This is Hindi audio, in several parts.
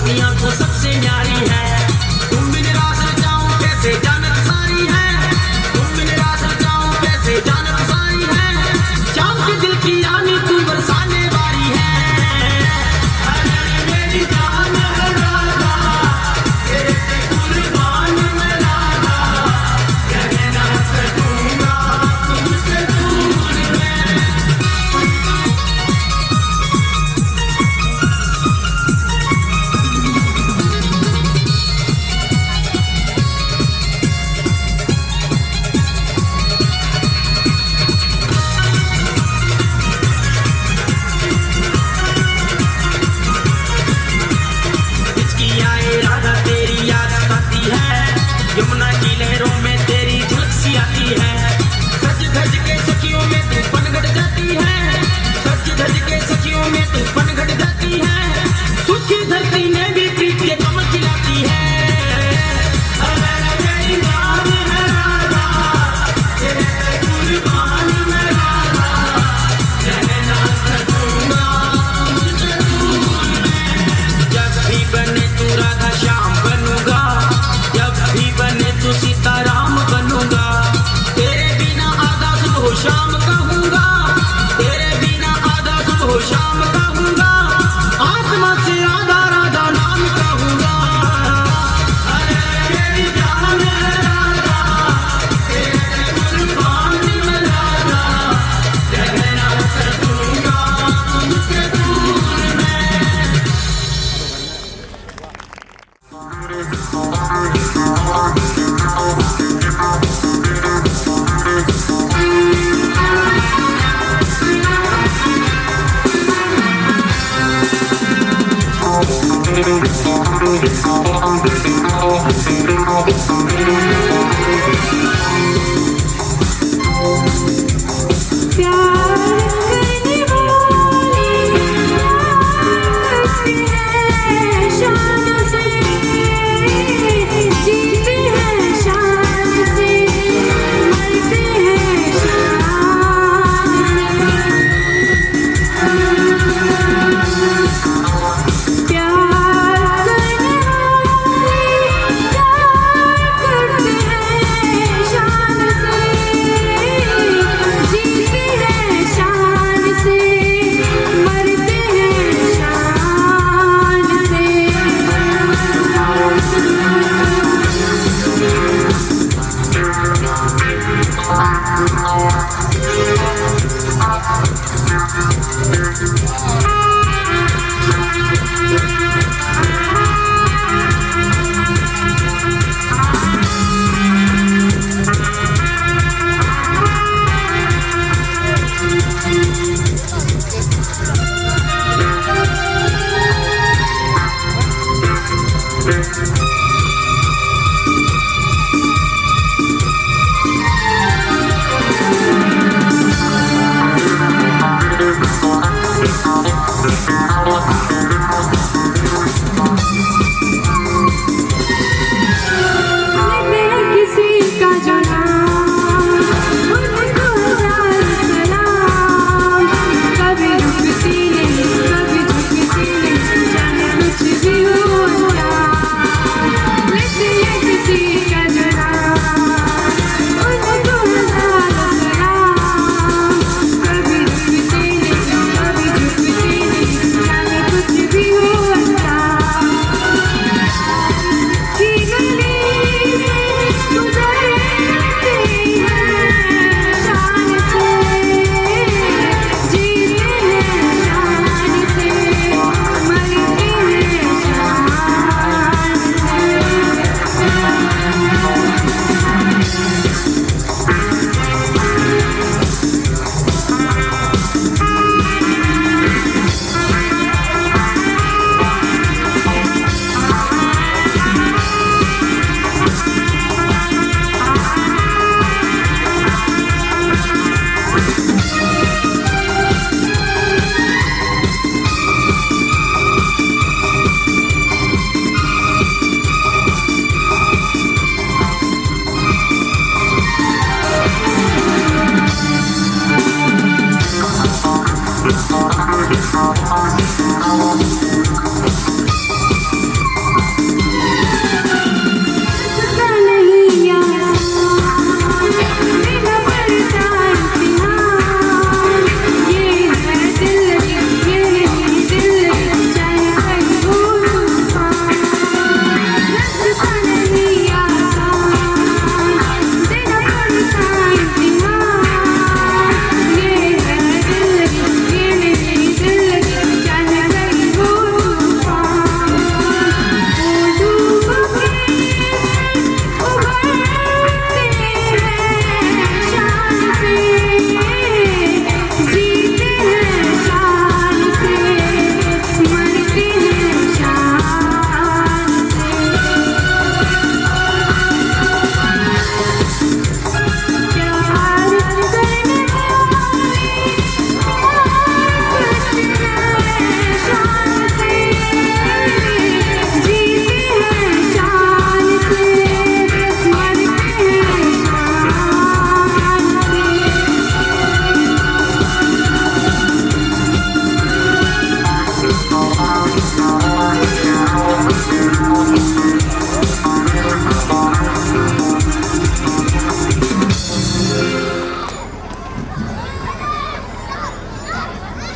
दुनिया को सबसे न्यारी है। तुम बिन रास जाऊं कैसे जानत सारी है, तुम बिन रास जाऊं कैसे जानत सारी है। चाँद के दिल की रानी तू बरसाने वाली है। अरे मेरी जान है राधा, तेरे पे कुर्बान मैं राधा, कहने ना सकूंगा तुमसे दूर मैं। इसकी आए राधा तेरी याद आती है, यमुना की लहरों में तेरी झलक सी आती है। सज धज के सखियों में तू पनघट जाती है, सज धज के सखियों में तू पनघट जाती है। सूखी धरती में भी प्रीत के कमल खिलाती है। अरे मेरी जान है राधा, तेरे पे कुर्बान मैं राधा, कहने ना सकूंगा तुमसे दूर मैं। जब भी बने तू राधा श्याम बनूंगा, जब भी बने तू सीताराम बनूंगा। तेरे बिना आधा सुबह शाम कहूंगा, तेरे बिना आधा सुबह शाम कहूंगा। आत्मा से राधा राधा नाम कहूंगा। अरे मेरी जान है राधा, तेरे पे कुर्बान मैं राधा, कहने ना सकूंगा तुमसे दूर मैं।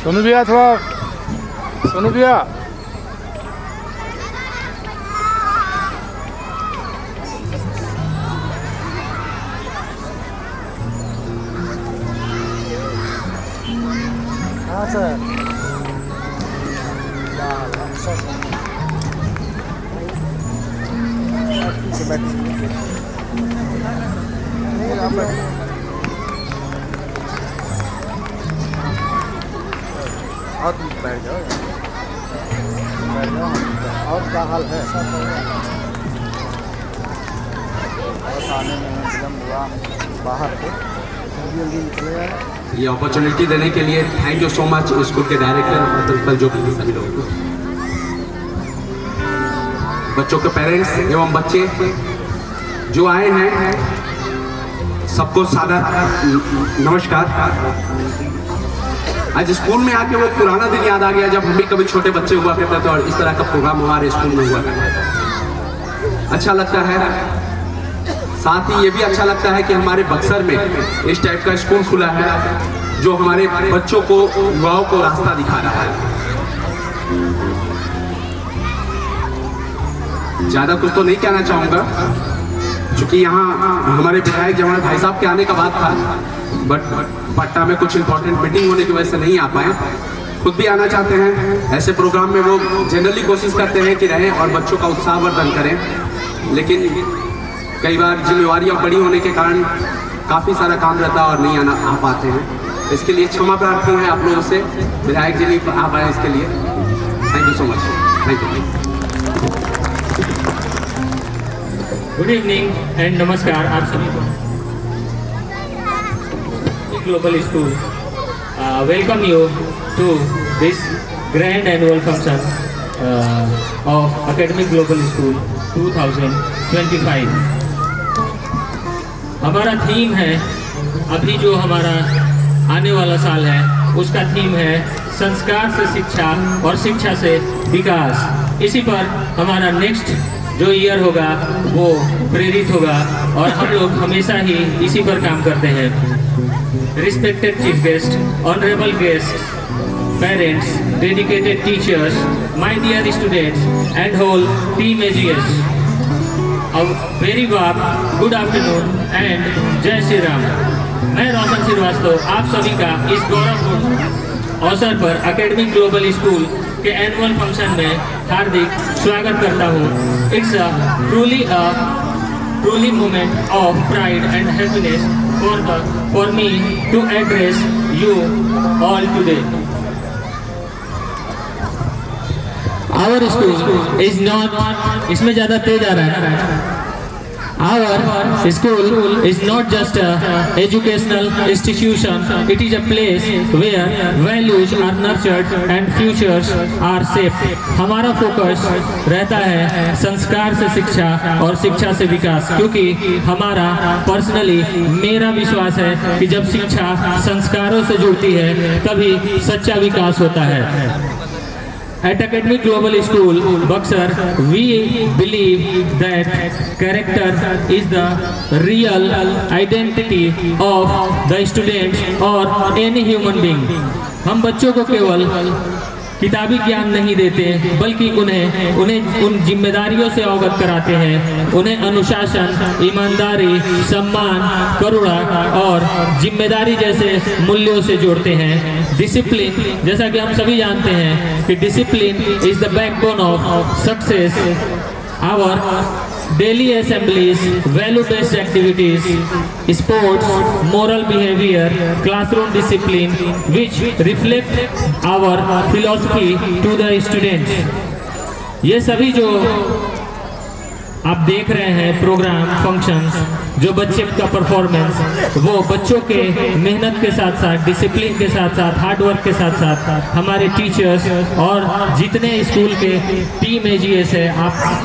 सोनू भैया थोड़ा, सोनू भैया हाँ सर और तुम बैठ जाओ, और क्या हाल है? और आने में विलम्ब हुआ बाहर से, जल्दी निकले आए। ये अपॉर्चुनिटी देने के लिए thank you so much school के डायरेक्टर और प्रिंसिपल जो भी सभी लोगों को, बच्चों के पेरेंट्स एवं बच्चे जो आए हैं, सबको सादर नमस्कार। आज स्कूल में आके वो पुराना दिन याद आ गया जब हम भी कभी छोटे बच्चे हुआ करते थे और इस तरह का प्रोग्राम हमारे स्कूल में हुआ करता। अच्छा लगता है, साथ ही ये भी अच्छा लगता है कि हमारे बक्सर में इस टाइप का स्कूल खुला है जो हमारे बच्चों को, युवाओं को रास्ता दिखा रहा है। ज्यादा कुछ तो नहीं कहना चाहूंगा क्योंकि यहाँ हमारे विधायक जब हमारे भाई साहब के आने का बात था, बट पट्टा में कुछ इंपॉर्टेंट मीटिंग होने की वजह से नहीं आ पाए। खुद भी आना चाहते हैं ऐसे प्रोग्राम में, वो जनरली कोशिश करते हैं कि रहें और बच्चों का उत्साहवर्धन करें, लेकिन कई बार जिम्मेवारियां बड़ी होने के कारण काफ़ी सारा काम रहता है और नहीं आ पाते हैं। इसके लिए क्षमा प्रार्थी है आप लोगों से, विधायक जी नहीं आ पाए इसके लिए। Thank you so much, thank you. Good evening and नमस्कार आप सभी को। Global school welcome you to this grand annual function of academic global school 2025। हमारा थीम है, अभी जो हमारा आने वाला साल है उसका थीम है संस्कार से शिक्षा और शिक्षा से विकास। इसी पर हमारा नेक्स्ट जो ईयर होगा वो प्रेरित होगा और हम लोग हमेशा ही इसी पर काम करते हैं। Respected chief guest, honourable guest, parents, dedicated teachers, my dear students and whole team AGS, a very good afternoon and जय श्री राम। मैं रोशन श्रीवास्तव आप सभी का इस गौरवपूर्ण अवसर पर एकेडमिक ग्लोबल स्कूल के एनुअल फंक्शन में हार्दिक स्वागत करता हूँ। It's truly moment of pride and happiness for me to address you all today. Our school is not, इसमें ज़्यादा तेज आ रहा है। Our school is not just an educational institution, it is a place where values are nurtured and futures are shaped. हमारा फोकस रहता है संस्कार से शिक्षा और शिक्षा से विकास, क्योंकि हमारा पर्सनली मेरा विश्वास है कि जब शिक्षा संस्कारों से जुड़ती है तभी सच्चा विकास होता है। At Academic Global School, Buxar, we believe that character is the real identity of the student or any human being. हम बच्चों को केवल किताबी ज्ञान नहीं देते बल्कि उन्हें उन जिम्मेदारियों से अवगत कराते हैं, उन्हें अनुशासन, ईमानदारी, सम्मान, करुणा और जिम्मेदारी जैसे मूल्यों से जोड़ते हैं। डिसिप्लिन, जैसा कि हम सभी जानते हैं कि discipline is the backbone of success. Our daily assemblies, value-based activities, sports, moral behavior, classroom discipline, which reflect our philosophy to the students. ये सभी जो आप देख रहे हैं प्रोग्राम, फंक्शंस, जो बच्चे का परफॉर्मेंस, वो बच्चों के मेहनत के साथ साथ, डिसिप्लिन के साथ साथ, हार्डवर्क के साथ साथ हमारे टीचर्स और जितने स्कूल के टीम AGS है,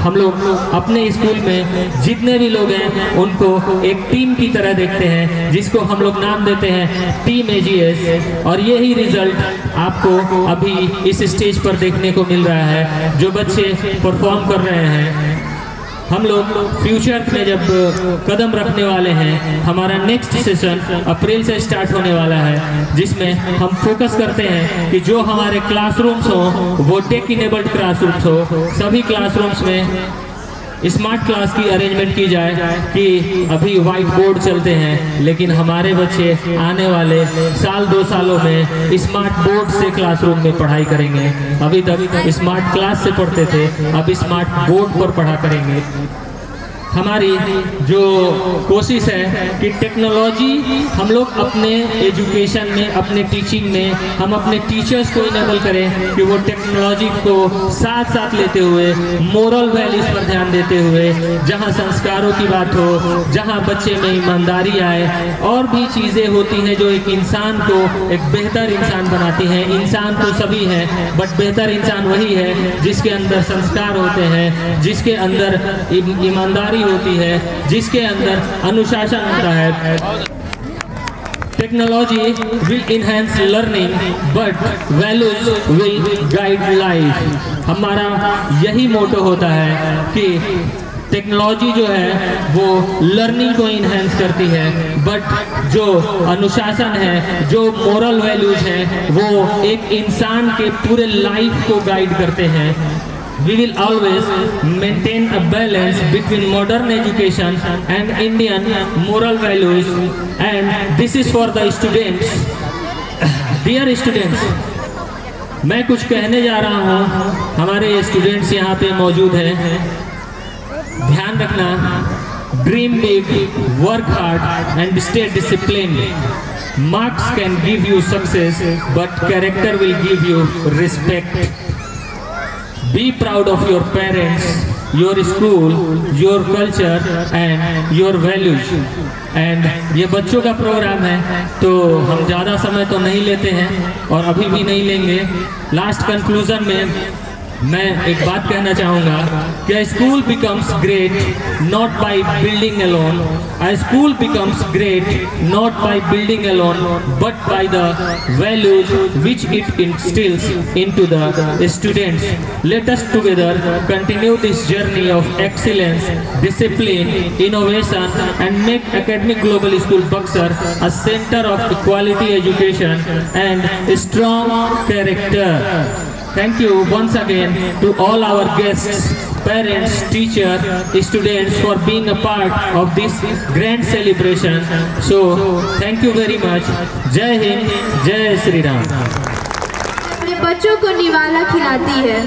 हम लोग अपने स्कूल में जितने भी लोग हैं उनको एक टीम की तरह देखते हैं, जिसको हम लोग नाम देते हैं टीम AGS। और यही रिजल्ट आपको अभी इस स्टेज पर देखने को मिल रहा है। जो बच्चे परफॉर्म कर रहे हैं हम लोग फ्यूचर में जब कदम रखने वाले हैं, हमारा नेक्स्ट सेशन अप्रैल से स्टार्ट होने वाला है, जिसमें हम फोकस करते हैं कि जो हमारे क्लासरूम्स हो वो टेक इनेबल्ड क्लासरूम्स हो। सभी क्लासरूम्स में स्मार्ट क्लास की अरेंजमेंट की जाए कि अभी वाइट बोर्ड चलते हैं, लेकिन हमारे बच्चे आने वाले साल 2 सालों में स्मार्ट बोर्ड से क्लासरूम में पढ़ाई करेंगे। अभी तक स्मार्ट क्लास से पढ़ते थे, अब स्मार्ट बोर्ड पर पढ़ा करेंगे। हमारी जो कोशिश है कि टेक्नोलॉजी हम लोग अपने एजुकेशन में, अपने टीचिंग में, हम अपने टीचर्स को इनेबल करें कि वो टेक्नोलॉजी को साथ साथ लेते हुए मोरल वैल्यूज पर ध्यान देते हुए, जहाँ संस्कारों की बात हो, जहाँ बच्चे में ईमानदारी आए, और भी चीज़ें होती हैं जो एक इंसान को एक बेहतर इंसान बनाती हैं। इंसान तो सभी हैं, बट बेहतर इंसान वही है जिसके अंदर संस्कार होते हैं, जिसके अंदर ईमानदारी होती है, जिसके अंदर अनुशासन होता है। Technology will enhance learning but values will guide life. हमारा यही मोटो होता है कि टेक्नोलॉजी जो है वो लर्निंग को इनहेंस करती है, बट जो अनुशासन है, जो मोरल वैल्यूज हैं, वो एक इंसान के पूरे लाइफ को गाइड करते हैं। We will always maintain a balance between modern education and Indian moral values, and this is for the students. Dear students, मैं कुछ कहने जा रहा हूँ, हमारे स्टूडेंट्स यहाँ पे मौजूद हैं। ध्यान रखना, dream big, work hard and stay disciplined. Marks can give you success, but character will give you respect. Be proud of your parents, your school, your culture and your values. And ये बच्चों का प्रोग्राम है, तो हम ज़्यादा समय तो नहीं लेते हैं और अभी भी नहीं लेंगे। लास्ट कंक्लूजन में मैं एक बात कहना चाहूँगा कि school becomes great not by building alone, a school becomes great not by building alone but by the values which it instills into the students. Let us together continue this journey of excellence, discipline, innovation and make Academic Global School Buxar a center of quality education and strong character. Thank you once again to all our guests, parents, teachers, students for being a part of this grand celebration. So, thank you very much. Jai Hind, Jai Shri Ram. अपने बच्चों को निवाला खिलाती है।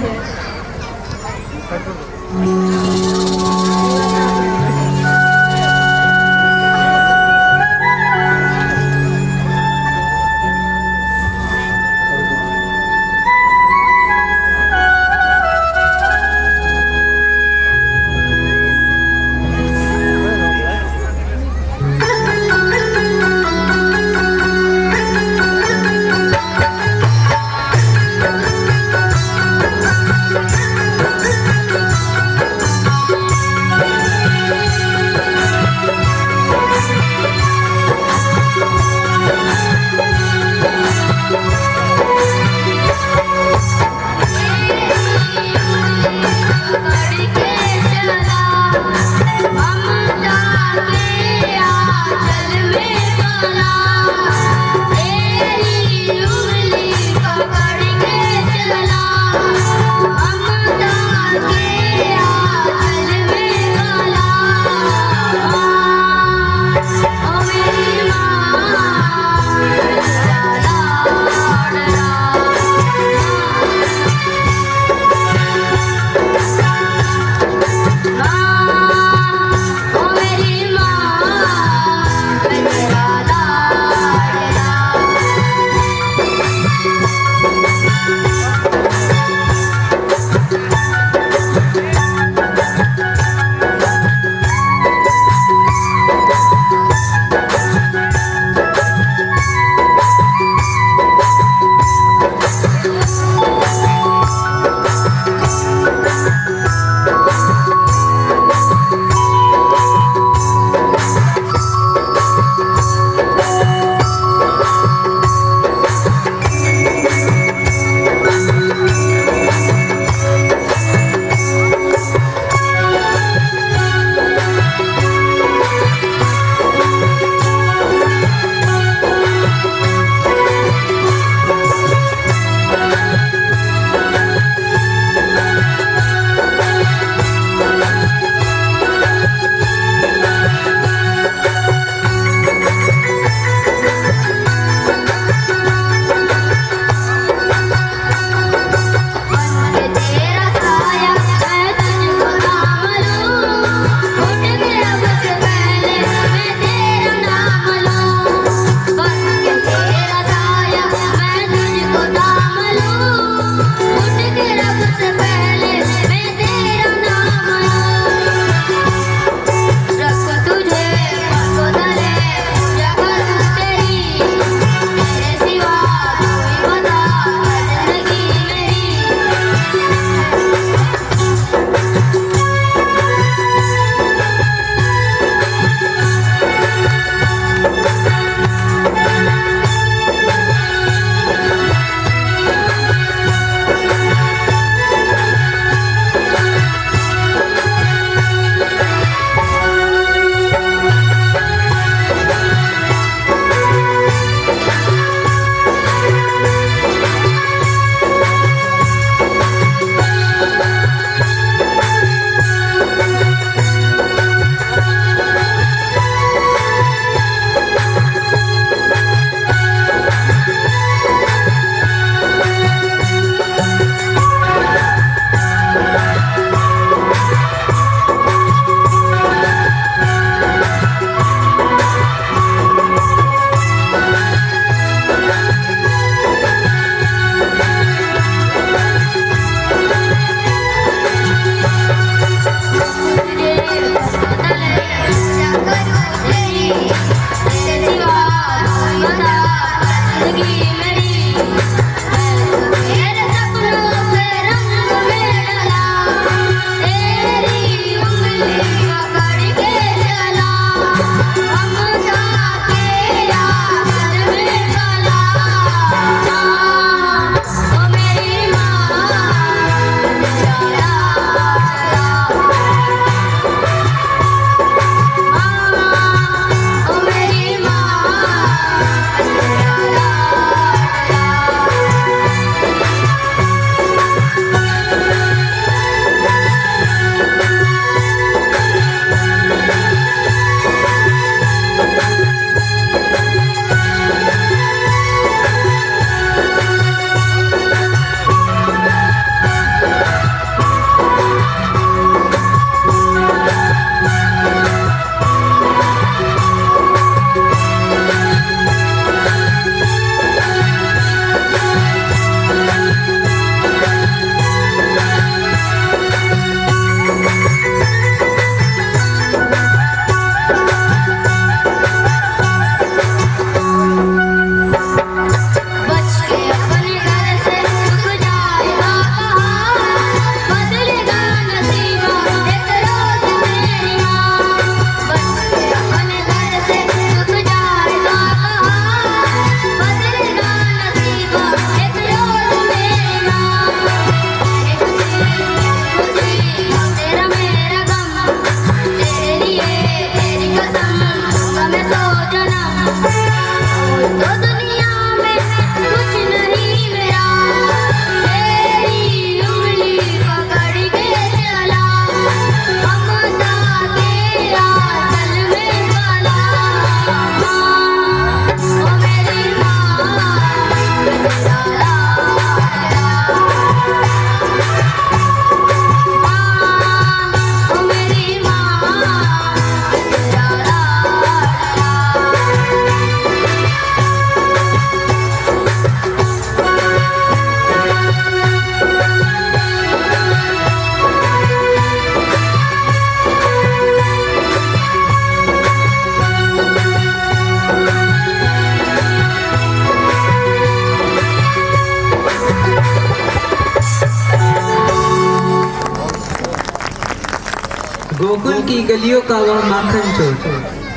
गोकुल की गलियों का वह माखन चोर,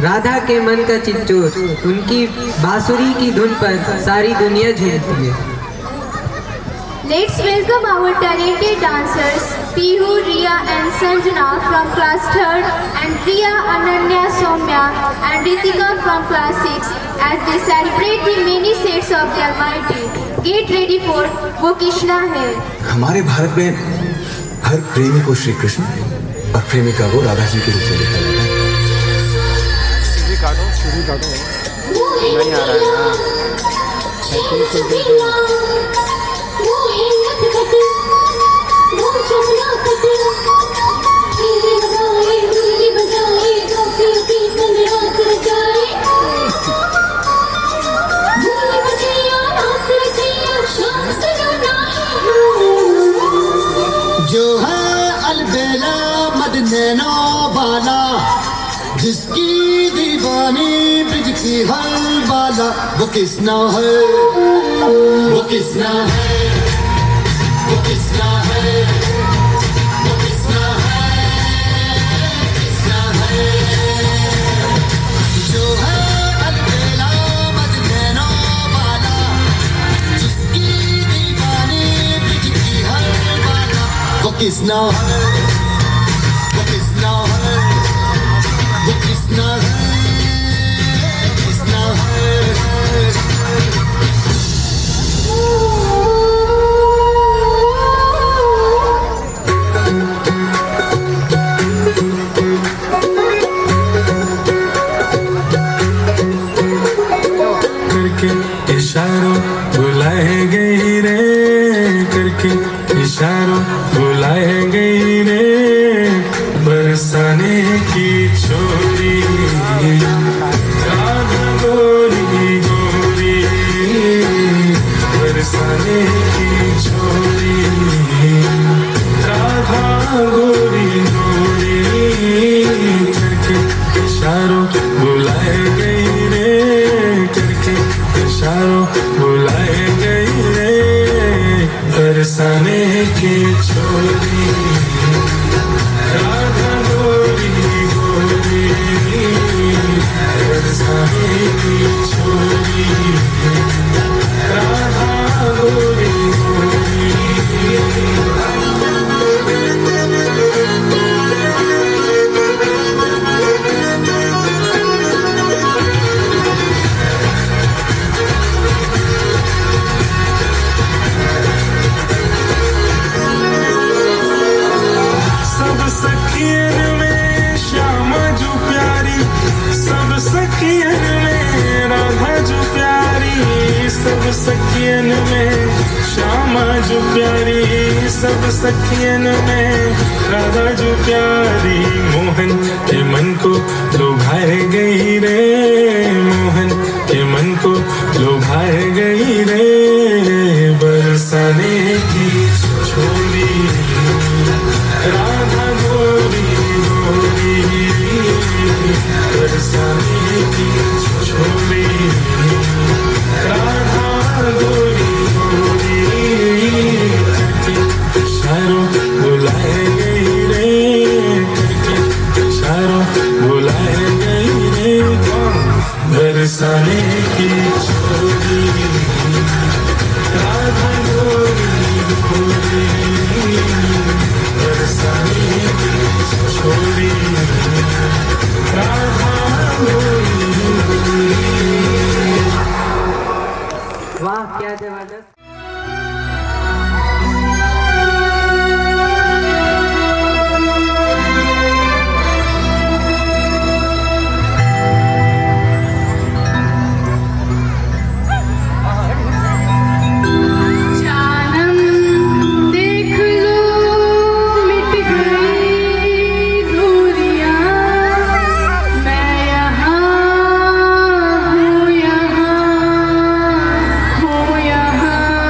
राधा के मन का चिच्चोर, उनकी बांसुरी की धुन पर सारी दुनिया झूमती है। Let's welcome our talented dancers Pihu, Riya and Sanjana from class 3rd and Riya, Ananya, Soumya and Ritika from class 6 as they celebrate the many sets of the Almighty. Get ready for वो कृष्णा है। हमारे भारत में हर प्रेमी को श्री कृष्ण और प्रेमिका को राधा जी के रूप में देखा जाता है। सीधी काटो नहीं आ रहा है जो है अलबेला मदनैनो वाला, जिसकी दीवानी ब्रिज की हर वाला, वो किसना है, वो किसना है, वो किसना है, वो किसना है, किसना है। जो है अलबेला मदनैनो वाला, जिसकी दीवानी ब्रिज की हर वाला, वो किसना है, वो किसना है, वो किसना है, किसना है। करके इशारों बुलाए गई रे, करके इशारों बुलाए गई रे, बरसाने की छोरी राधा गोरी गोरी, बरसाने की छोरी राधा गोरी गोरी, करके इशारों बुलाए गई रे, करके इशारों बुलाए गई रे, बरसाने की छोरी राधा गोरी गोरी, बरसाने की छोरी राधा गोरी गोरी। सब सखियन में श्यामा जो प्यारी, सब सखियन में राधा जो प्यारी, सब सखियन में श्यामा जो प्यारी, सब सखियन में राधा जो प्यारी, मोहन के मन को लुभाए गई रे, मोहन के मन को लुभाए गई रे, बरसाने की छोरी राधा गोरी गोरी, बरसाने की छोरी राधा गोरी गोरी, करके इशारों बुलाए गई रे, करके इशारों बुलाए गई रे, बरसाने की छोरी राधा गोरी गोरी, बरसाने की छोरी राधा गोरी गोरी। वाह क्या जबरदस्त। यहाँ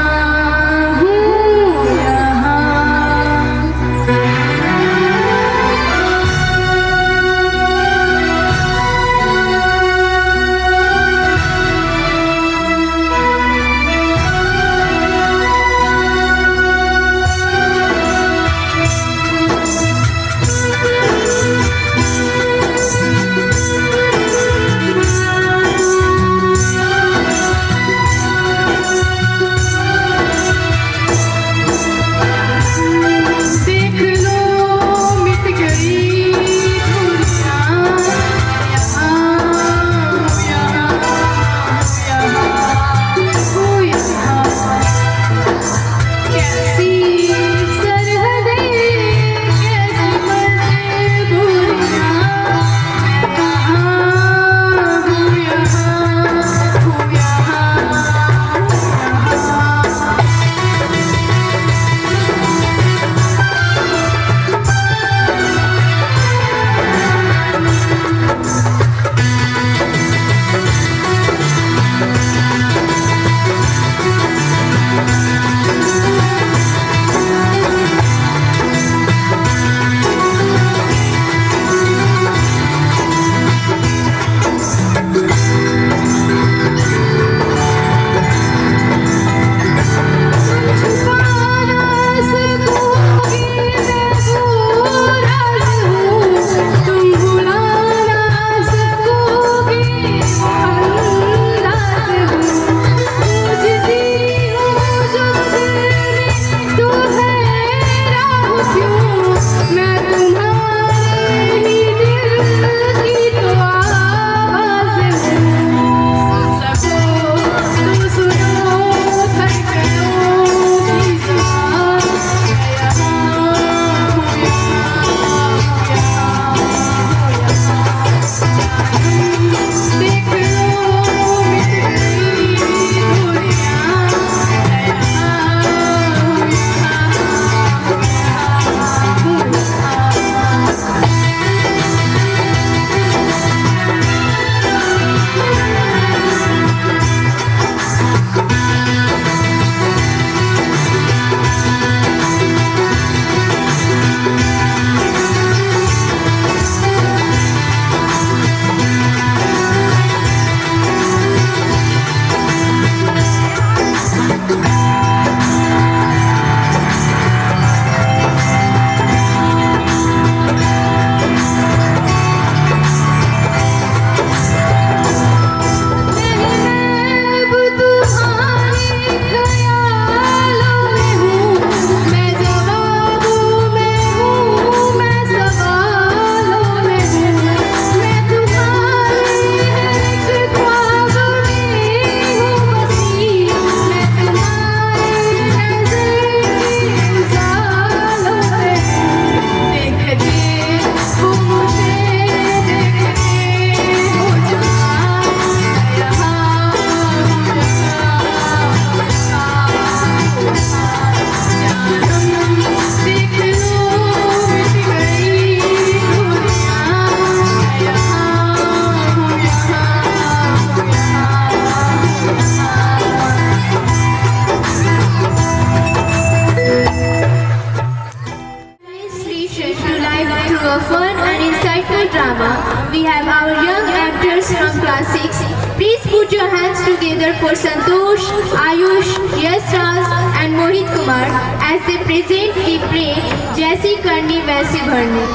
your hands together for Santosh, Ayush, Yash Raj and Mohit Kumar as they present the play जैसी करनी वैसी भरनी।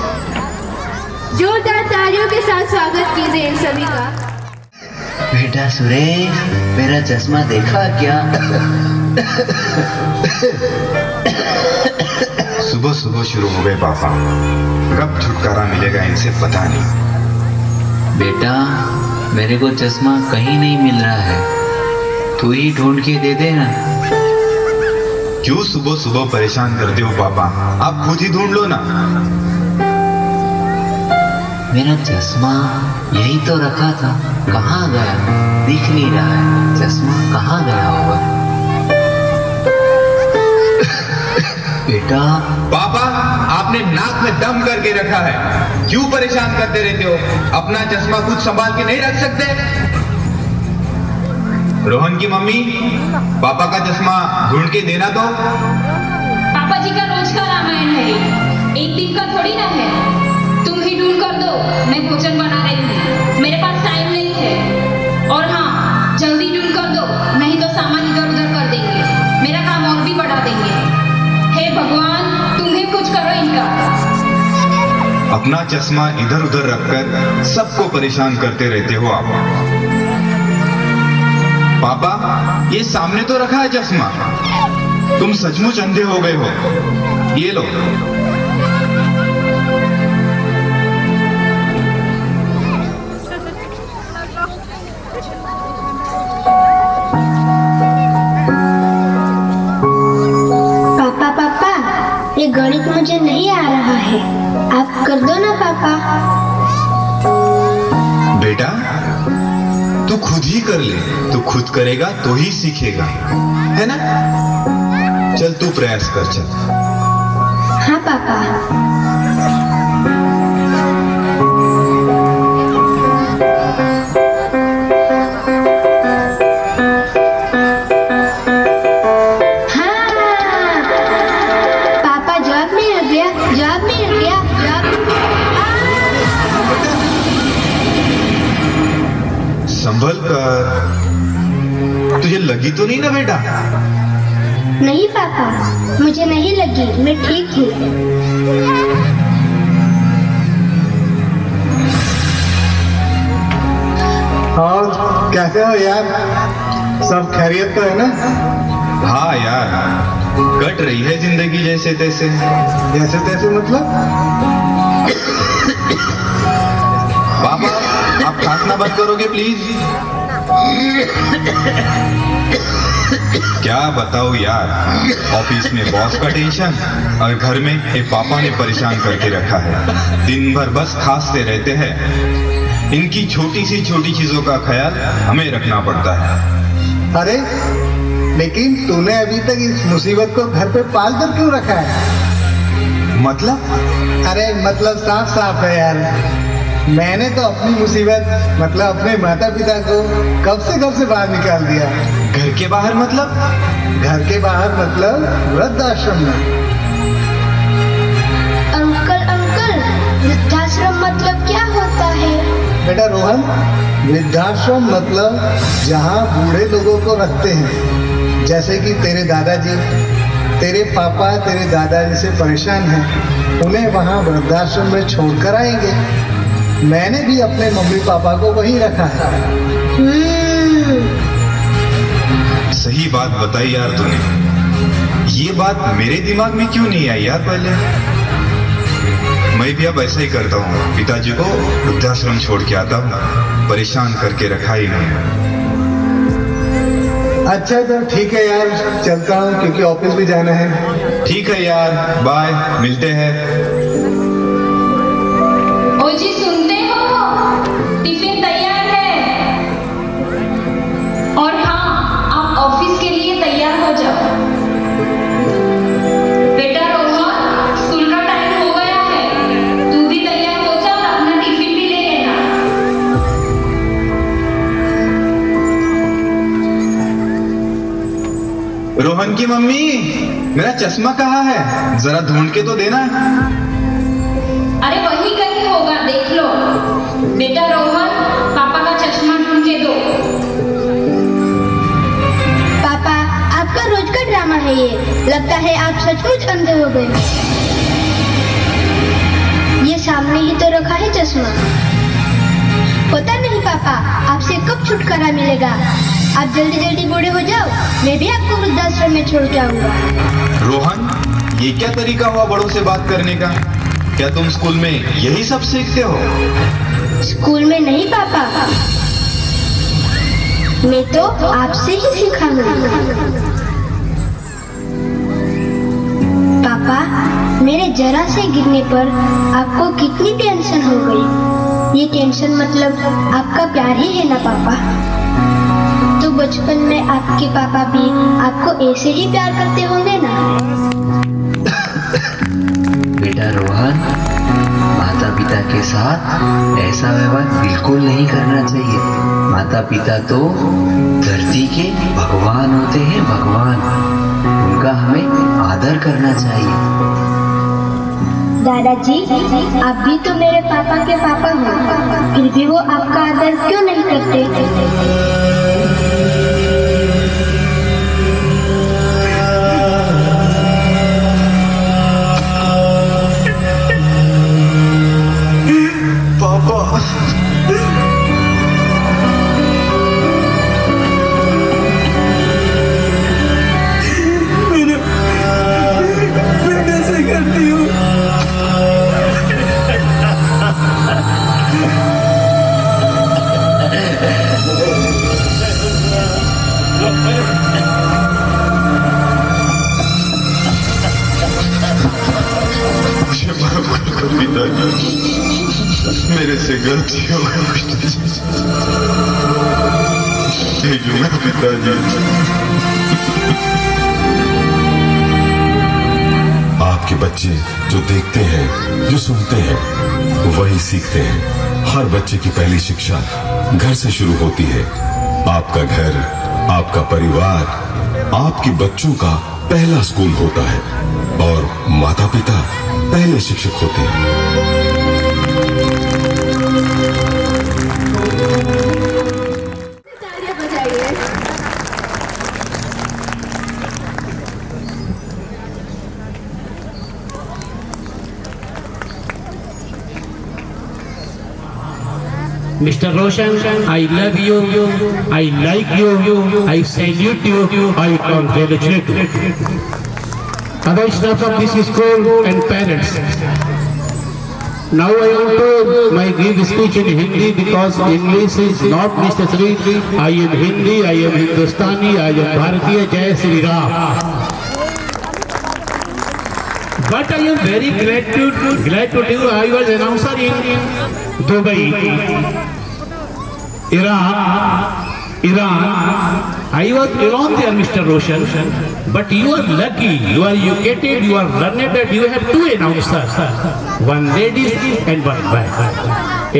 जोरदार तालियों के साथ स्वागत कीजिए इन सभी का। बेटा सुरेश, मेरा चश्मा देखा क्या? सुबह सुबह शुरू हो गए पापा, कब छुटकारा मिलेगा इनसे पता नहीं। बेटा, मेरे को चश्मा कहीं नहीं मिल रहा है, तू ही ढूंढ के दे देना। क्यों सुबह सुबह परेशान करते हो पापा, आप खुद ही ढूंढ लो ना। मेरा चश्मा यही तो रखा था, कहाँ गया? दिख नहीं रहा है, चश्मा कहाँ गया होगा? बेटा। पापा, आपने नाक में दम करके रखा है, क्यों परेशान करते रहते हो? अपना चश्मा खुद संभाल के नहीं रख सकते? रोहन की मम्मी, पापा का चश्मा ढूंढ के देना तो। पापा जी का रोज का रामायण है, एक दिन का थोड़ी ना है। तुम ही ढूंढ कर दो, मैं भोजन बना रही हूँ, मेरे पास टाइम नहीं है। और हाँ, जल्दी ढूंढ कर दो, नहीं तो सामान इधर उधर कर देंगे, मेरा काम और भी बढ़ा देंगे। हे भगवान, तुम ही कुछ करो इनका। अपना चश्मा इधर उधर रखकर सबको परेशान करते रहते हो आप। पापा, ये सामने तो रखा है चश्मा, तुम सचमुच अंधे हो गए हो। ये लो। ये गणित मुझे नहीं आ रहा है, आप कर दो ना पापा। बेटा, तू खुद ही कर ले, तू खुद करेगा तो ही सीखेगा, है ना? चल तू प्रयास कर, चल। हाँ पापा। संभल कर, तुझे लगी तो नहीं ना बेटा? नहीं पापा, मुझे नहीं लगी, मैं ठीक हूँ। और कैसे हो यार, सब खैरियत तो है ना? हाँ यार, कट रही है जिंदगी जैसे तैसे। जैसे तैसे मतलब? पापा, आप खांसना बंद करोगे प्लीज? क्या बताओ यार, ऑफिस में बॉस का टेंशन और घर में ये पापा ने परेशान करके रखा है। दिन भर बस खांसते रहते हैं। इनकी छोटी सी छोटी चीजों का ख्याल हमें रखना पड़ता है। अरे लेकिन तूने अभी तक इस मुसीबत को घर पे पाल कर क्यों रखा है? मतलब? अरे मतलब साफ साफ है यार, मैंने तो अपनी मुसीबत मतलब अपने माता पिता को कब से बाहर निकाल दिया। घर के बाहर मतलब? घर के बाहर मतलब वृद्धाश्रम में। अंकल, वृद्धाश्रम मतलब क्या होता है? बेटा रोहन, वृद्धाश्रम मतलब जहाँ बूढ़े लोगों को रखते हैं, जैसे कि तेरे दादाजी, तेरे पापा तेरे दादाजी से परेशान हैं, उन्हें वहाँ वृद्धाश्रम में छोड़कर आएंगे। मैंने भी अपने मम्मी पापा को वहीं रखा है। सही बात बताई यार तूने, ये बात मेरे दिमाग में क्यों नहीं आई यार पहले? मैं भी अब ऐसा ही करता हूँ, पिताजी को वृद्धाश्रम छोड़ के आता हूँ, परेशान करके रखा ही नहीं। अच्छा तो ठीक है यार, चलता हूँ क्योंकि ऑफिस भी जाना है। ठीक है यार, बाय, मिलते हैं। ओ जी सुनते हो, टिफिन तैयार है। और हाँ, आप ऑफिस के लिए तैयार हो जाओ। बेटा रोहन, स्कूल का टाइम हो गया है, तू भी तैयार हो जा और अपना टिफिन भी ले लेना। रोहन की मम्मी, मेरा चश्मा कहाँ है? जरा ढूंढ के तो देना। अरे वही कहीं होगा, देख लो। बेटा रोहन, पापा का चश्मा ढूंढ के दो। है ये? लगता है आप सचमुच अंधे हो गए। ये सामने ही तो रखा है चश्मा। पता नहीं पापा, आपसे कब छुटकारा मिलेगा। आप जल्दी जल्दी बूढ़े हो जाओ, मैं भी आपको वृद्धाश्रम में छोड़ के आऊंगा। रोहन, ये क्या तरीका हुआ बड़ों से बात करने का? क्या तुम स्कूल में यही सब सीखते हो? स्कूल में नहीं पापा, मैं तो आपसे ही सीखा हूँ। पापा, मेरे जरा से गिरने पर आपको कितनी टेंशन हो गई। ये टेंशन मतलब आपका प्यार ही है ना पापा। तो बचपन में आपके पापा भी आपको ऐसे ही प्यार करते होंगे ना। बेटा रोहन, माता पिता के साथ ऐसा व्यवहार बिल्कुल नहीं करना चाहिए। माता पिता तो धरती के भगवान होते हैं, भगवान। उनका हमें आदर करना चाहिए। दादाजी, आप भी तो मेरे पापा के पापा हो, फिर भी वो आपका आदर क्यों नहीं करते? मेरे से गलती हो गई पिताजी। आपके बच्चे जो देखते हैं, जो सुनते हैं, वही सीखते हैं। हर बच्चे की पहली शिक्षा घर से शुरू होती है। आपका घर, आपका परिवार, आपके बच्चों का पहला स्कूल होता है और माता पिता पहले शिक्षक होते हैं। Mr. Roshan, I love you, I like you, I salute you, I congratulate you. Other staff of this school and parents. Now I want to give speech in Hindi because English is not necessary. I am Hindi, I am Hindustani, I am Bharatiya. Jai Shri Ram. But I am very glad to do. I was announcer in Dubai, Iran. I was alone there, Mr. Roshan. But you are lucky, you are educated, you are learned, that you have two announcers, one lady and one boy,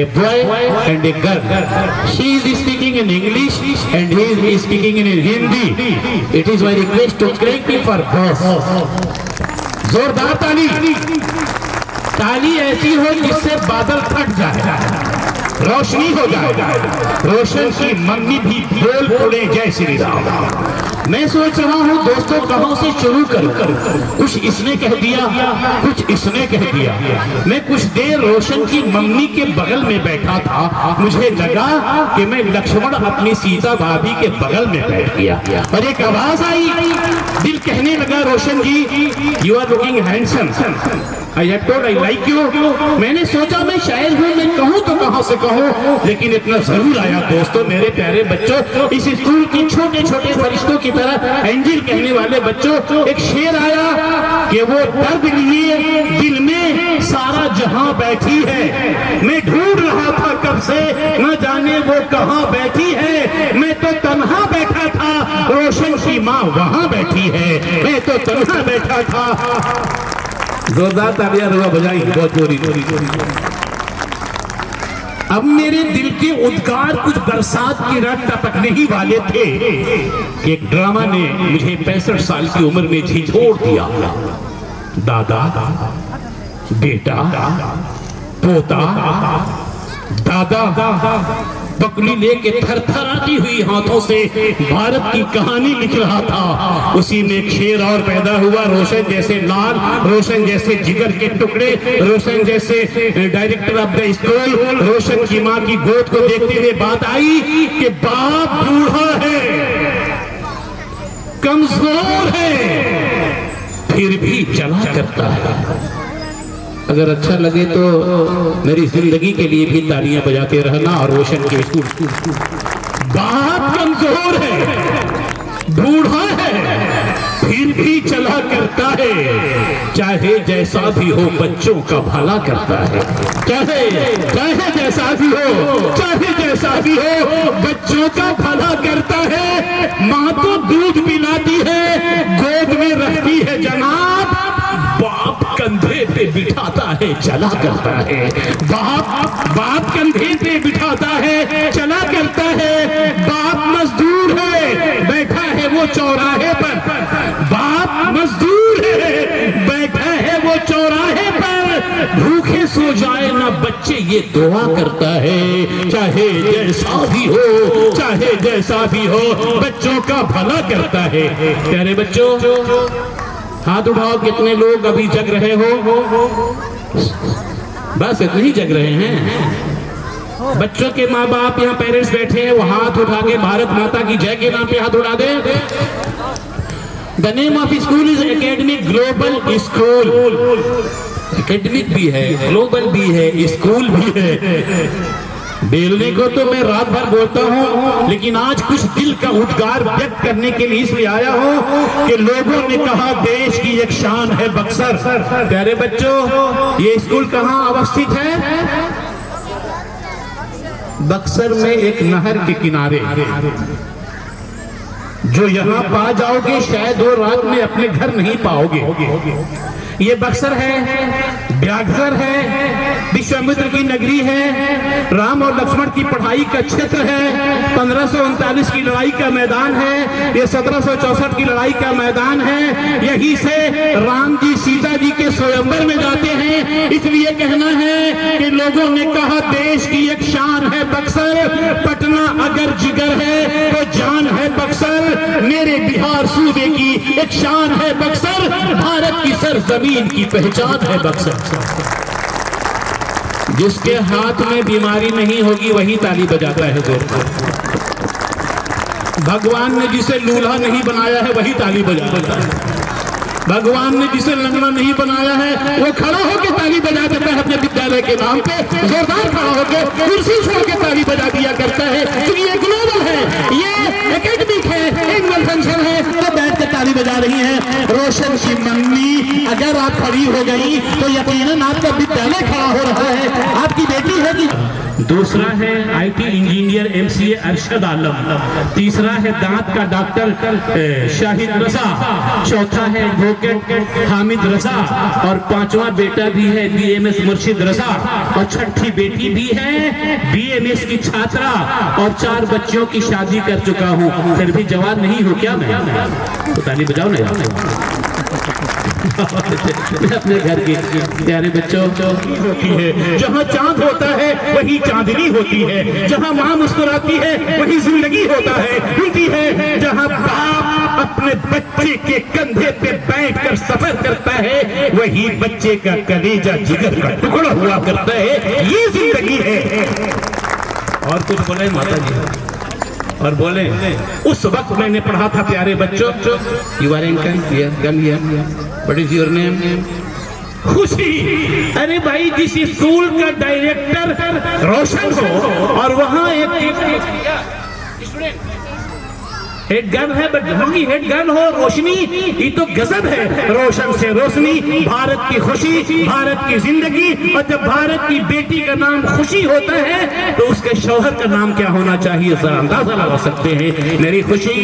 a boy and a girl. She is speaking in English and he is speaking in Hindi. It is my request to thank you for both. जोरदार ताली ऐसी हो जिससे बादल फट जाए, रोशनी हो जाए। रोशन की मम्मी भी बोल पड़े जय श्री राम। मैं सोच रहा हूँ दोस्तों कहाँ से शुरू करूँ। कुछ इसने कह दिया, कुछ इसने कह दिया। मैं कुछ देर रोशन की मम्मी के बगल में बैठा था। मुझे लगा कि मैं लक्ष्मण अपनी सीता भाभी के बगल में बैठ गया और एक आवाज आई। दिल कहने लगा Roshan ji, you are looking handsome. I have told I like you. मैंने सोचा मैं शायर हूँ, मैं कहूँ तो कहाँ से कहूँ, लेकिन इतना जरूर आया दोस्तों, मेरे प्यारे बच्चों, इस स्कूल की छोटे छोटे फरिश्तों की तरह एंजिल कहने वाले बच्चों, एक शेर आया कि वो दर्द लिए दिल में सारा जहां बैठी है। मैं ढूंढ रहा था कब से, न जाने वो कहाँ बैठी है। मैं तो तन्हा बैठा था, रोशन की माँ वहां बैठी है। मैं तो तन्हा बैठा था। जोरदार तालियां रुआ बजाई, बहुत जोरी। अब मेरे दिल के उद्गार कुछ बरसात की रात टपकने ही वाले थे कि एक ड्रामा ने मुझे 65 साल की उम्र में झिझोड़ दिया। दादा, बेटा, पोता, दादा, पकड़ी लेके थरथराती हुई हाथों से भारत की कहानी लिख रहा था। उसी में एक शेर और पैदा हुआ, रोशन जैसे लाल, रोशन जैसे जिगर के टुकड़े, रोशन जैसे डायरेक्टर ऑफ द स्कूल। रोशन की माँ की गोद को देखते हुए बात आई कि बाप बूढ़ा है, कमजोर है, फिर भी चला करता है। अगर अच्छा लगे तो मेरी जिंदगी के लिए भी तालियां बजाते रहना। और रोशन के स्कूल, बाप कमजोर है, बूढ़ा है, फिर भी चला करता है, चाहे जैसा भी हो बच्चों का भला करता है। चाहे जैसा भी हो, चाहे जैसा भी हो, बच्चों का भला करता है। माँ तो दूध पिलाती है, गोद में रखती है जनाब, बाप कंधे पे बिठाता है, चला करता है। बाप कंधे पे बिठाता है, चला करता है। बाप मजदूर है, बैठा है वो चौराहे पर। बाप मजदूर है, बैठा है वो चौराहे पर। भूखे सो जाए ना बच्चे ये दुआ करता है। चाहे जैसा भी हो, चाहे जैसा भी हो, बच्चों का भला करता है। प्यारे बच्चों, हाथ उठाओ, कितने लोग अभी जग रहे हो? बस इतने ही जग रहे हैं। बच्चों के माँ बाप यहाँ पेरेंट्स बैठे हैं, वो हाथ उठा के भारत माता की जय के नाम पे हाथ उठा दे। The name of school is academic global school. Academic भी है, ग्लोबल भी है, स्कूल भी है। बेलने को तो मैं रात भर बोलता हूँ, लेकिन आज कुछ दिल का उद्गार व्यक्त करने के लिए इसलिए आया हूँ कि लोगों ने कहा देश की एक शान है बक्सर। प्यारे बच्चों, ये स्कूल कहाँ अवस्थित है? बक्सर में एक नहर के किनारे। जो यहाँ पा जाओगे शायद वो रात में अपने घर नहीं पाओगे। ये बक्सर है, ब्याघर है, विश्वामित्र की नगरी है, राम और लक्ष्मण की पढ़ाई का क्षेत्र है, 1539 की लड़ाई का मैदान है, ये 1764 की लड़ाई का मैदान है। यहीं से राम जी सीता जी के स्वयंवर में जाते हैं। इसलिए कहना है कि लोगों ने कहा देश की एक शान है बक्सर। पटना अगर जिगर है तो जान है बक्सर। मेरे बिहार सूबे की एक शान है बक्सर। भारत की सरजमीन की पहचान है बक्सर। जिसके हाथ में बीमारी नहीं होगी वही ताली बजाता है जोरदार। भगवान ने जिसे लूल्हा नहीं बनाया है वही ताली बजाता है। भगवान ने जिसे लंगड़ा नहीं बनाया है वो खड़ा होकर ताली बजा देता है अपने विद्यालय के नाम पे। जोरदार खड़ा होकर कुर्सी छोड़ के ताली बजा दिया करता है, क्योंकि ये ग्लोबल है, ये एकेडमिक है, एनुअल फंक्शन है, तो बैठ के ताली बजा रही है। रोशन की मम्मी अगर आप खड़ी हो गई तो यकीनन आपका विद्यालय खड़ा हो रहा है। आपकी बेटी है कि दूसरा है IT इंजीनियर MCA अरशद आलम। तीसरा है दांत का डॉक्टर शाहिद रजा। चौथा है एडवोकेट हामिद रजा। और पांचवा बेटा भी है BMS मुर्शिद रजा। और छठी बेटी भी है BMS की छात्रा। और 4 बच्चों की शादी कर चुका हूँ, फिर भी जवान नहीं हो क्या मैं? तो ताली बजाओ ना अपने घर के प्यारे बच्चों होती है। जहाँ चांद होता है वही चांदनी होती है। जहाँ माँ मुस्कुराती है वही जिंदगी होता है। जहाँ बाप अपने बच्चे के कंधे पे बैठकर सफर करता है वही बच्चे का कलेजा जिगर का टुकड़ा हुआ करता है। ये जिंदगी है। और कुछ बोले माता जी? और बोले उस वक्त मैंने पढ़ा था प्यारे बच्चों, you are what is your name? Khushi. अरे भाई, जिस स्कूल का डायरेक्टर रोशन हो और वहाँ एक हेड गर्ल है, बट वहाँ की हेड गर्ल हो रोशनी, ये तो गजब है। रोशन से रोशनी, भारत की खुशी, भारत की जिंदगी। और जब भारत की बेटी का नाम खुशी होता है तो उसके शौहर का नाम क्या होना चाहिए, जरा अंदाजा लगा सकते हैं। मेरी खुशी,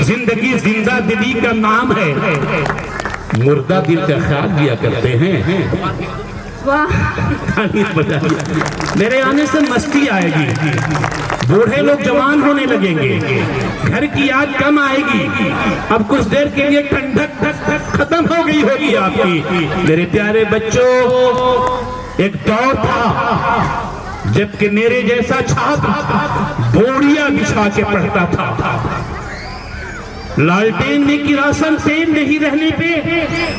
जिंदगी जिंदा दिली का नाम है, मुर्दा दिल का ख्याल दिया करते हैं। वाह, मेरे आने से मस्ती आएगी, बूढ़े लोग जवान होने लगेंगे, घर की याद कम आएगी। अब कुछ देर के लिए ठंडक खत्म हो गई होगी आपकी। मेरे प्यारे बच्चों, एक दौर था जबकि मेरे जैसा छात्र बोरिया बिछा के पढ़ता था। लालटेन में किरासन तेल नहीं रहने पे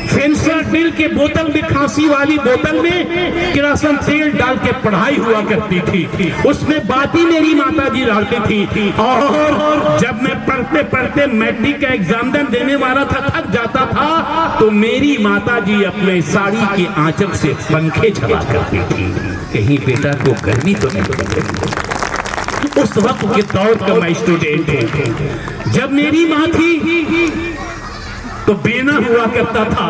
फेंसरडिल के बोतल में, खांसी वाली बोतल में किरासन तेल डाल के पढ़ाई हुआ करती थी। उसमें बाती मेरी माता जी डालती थी। और जब मैं पढ़ते पढ़ते मैट्रिक का एग्जाम देने वाला था, थक जाता था, तो मेरी माता जी अपने साड़ी के आंचल से पंखे चला करती थी, कहीं बेटा को गर्मी तो नहीं लगेगी। उस वक्त के दौर का मैं स्टूडेंट हूं। जब मेरी माँ थी तो बेना हुआ करता था।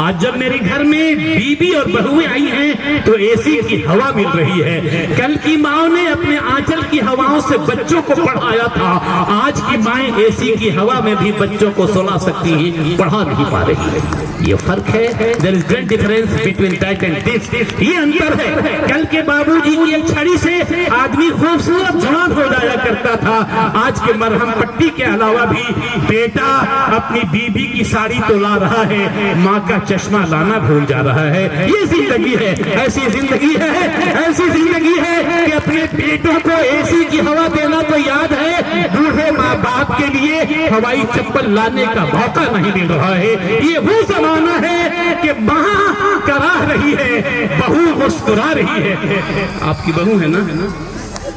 आज जब मेरे घर में बीबी और बहुएं आई हैं तो एसी की हवा मिल रही है। कल की माँ ने अपने आंचल की हवाओं से बच्चों को पढ़ाया था, आज की माएं एसी की हवा में भी बच्चों को सुला सकती हैं, पढ़ा नहीं पा रही है। ये फर्क है। There is great difference between that and this. ये अंतर है। कल के बाबूजी की एक छड़ी से आदमी खूबसूरत जवान हो जाया करता था, आज के मरहम पट्टी के अलावा भी बेटा अपनी बीबी की साड़ी तो ला रहा है, माँ का चश्मा लाना भूल जा रहा है। ये जिंदगी है, ऐसी जिंदगी है, ऐसी जिंदगी है कि अपने बेटों को एसी की हवा देना तो याद है, बूढ़े माँ बाप के लिए हवाई चप्पल लाने का मौका नहीं मिल रहा है। ये वो जमाना है कि माँ करा रही है, बहू मुस्कुरा रही है। आपकी बहू है ना,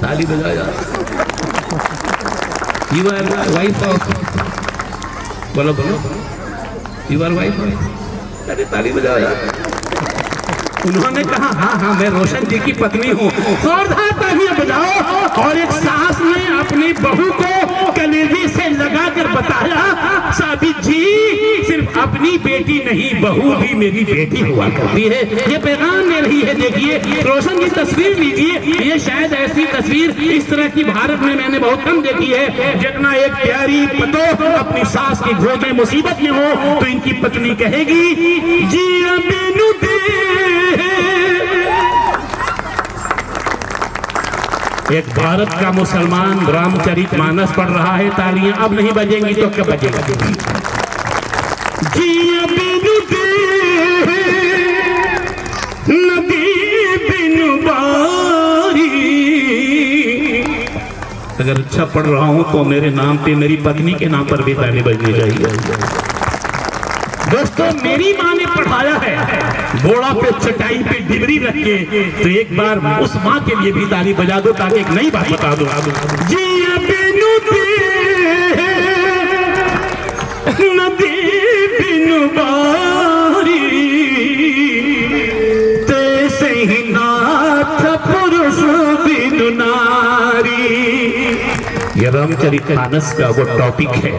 ताली बजाया। यू आर वाइफ ऑफ, बोलो बोलो, यू आर वाइफ। अरे ताली बजाओ यार। उन्होंने कहा हाँ हाँ मैं रोशन जी की पत्नी हूँ। जोरदार तालियां बजाओ। और एक सास ने अपनी बहू को कलेजे से लगाकर बताया, साबित जी सिर्फ अपनी बेटी नहीं, बहू भी मेरी बेटी हुआ करती है। ये पैगाम ले रही है। देखिए रोशन की तस्वीर लीजिए, ये शायद ऐसी तस्वीर इस तरह की भारत में मैंने बहुत कम देखी है। जितना एक प्यारी पतो अपनी सास की गोद में मुसीबत में हो तो इनकी पत्नी कहेगी जी बेनू दे। एक भारत का मुसलमान रामचरितमानस पढ़ रहा है, तालियां अब नहीं बजेंगी तो कब बजेगा? जी बिनु दे नदी बिनु बारी। अगर अच्छा पढ़ रहा हूं तो मेरे नाम पे, मेरी पत्नी के नाम पर भी ताली बजनी चाहिए। दोस्तों मेरी माँ ने पढ़ाया है, घोड़ा पे चटाई पे डिबरी रख के, तो एक बार उस माँ के लिए भी ताली बजा दो ताकि एक नई बात बता दो। जी बिनु दे नदी बिनु बारी, तैसे ही नाथ पुरुष बिनु नारी। ये रामचरितमानस का वो टॉपिक है।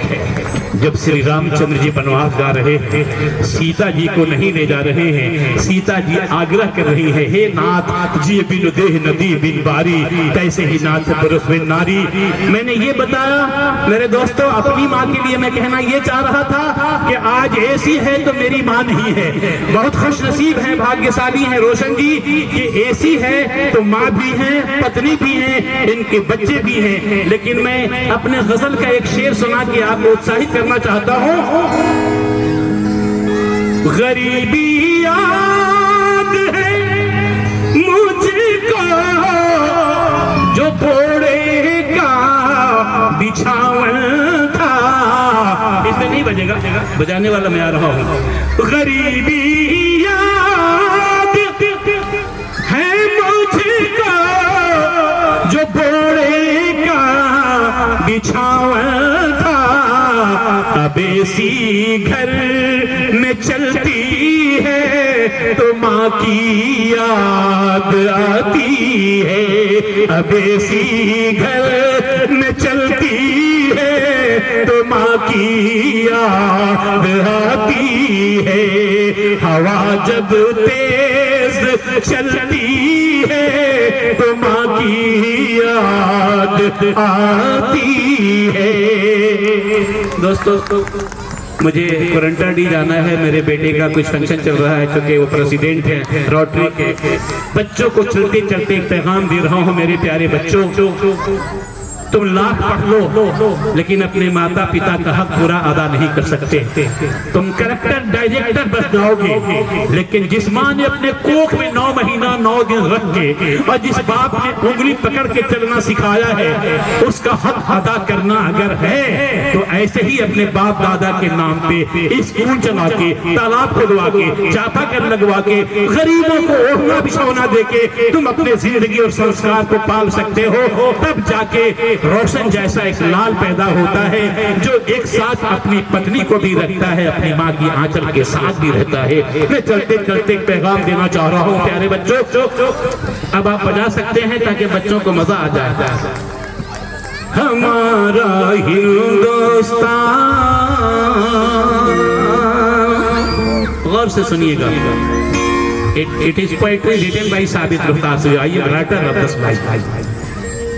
जब श्री रामचंद्र जी वनवास जा रहे थे, सीता जी को नहीं ले जा रहे हैं, सीता जी आग्रह कर रही है, हे नाथ जी बिनु देह नदी बिन बारी, तैसे ही नाथ पुरुष बिन नारी। मैंने ये बताया मेरे दोस्तों, अपनी माँ के लिए मैं कहना ये चाह रहा था कि आज एसी है तो मेरी माँ नहीं है। बहुत खुश नसीब है, भाग्यशाली है रोशन जी कि एसी है तो माँ भी है, पत्नी भी है, इनके बच्चे भी हैं। लेकिन मैं अपने गजल का एक शेर सुना के आपको उत्साहित करना चाहता हूं। गरीबी याद है मुझको जो घोड़े का बिछावन था। इसमें नहीं बजेगा, बजाने वाला मैं आ रहा हूं। गरीबी याद है मुझको जो घोड़े का बिछावन था, अब एसी घर में चलती है तो माँ की याद आती है। अब एसी घर में चलती है तो माँ की याद आती है। हवा जब तेज चलती है तो माँ की याद आती है। दोस्तों मुझे कोरंटा डी जाना है, मेरे बेटे का कुछ फंक्शन चल रहा है, क्योंकि वो प्रेसिडेंट है रोटरी के। बच्चों को चलते चलते एक पैगाम दे रहा हूँ, मेरे प्यारे बच्चों, तुम लाख पढ़ लो लेकिन अपने माता पिता का हक पूरा अदा नहीं कर सकते। तुम कलेक्टर डायरेक्टर बन जाओगे, लेकिन जिस माँ ने अपने कोख में 9 महीना 9 दिन रख के और जिस बाप ने उंगली पकड़ के चलना सिखाया है, उसका हक अदा करना अगर है तो ऐसे ही अपने बाप दादा के नाम पे स्कूल चला के, तालाब खुदवा के, चापाकल लगवा के, गरीबों को ओढ़ना बिछौना देके तुम अपने जिंदगी और संस्कार को पाल सकते हो। तब जाके रोशन जैसा एक लाल पैदा होता है जो एक साथ अपनी पत्नी को भी रखता है, अपनी माँ की आंचल के साथ भी रहता है। मैं चलते चलते एक पैगाम देना चाह रहा हूँ प्यारे बच्चों। अब आप बजा सकते हैं ताकि बच्चों को मजा आ जाए। हमारा हिंदुस्तान, गौर से सुनिएगा। It is poetry written by Sabit Rukhtar. आइए राइटर ऑफ दिस भाई।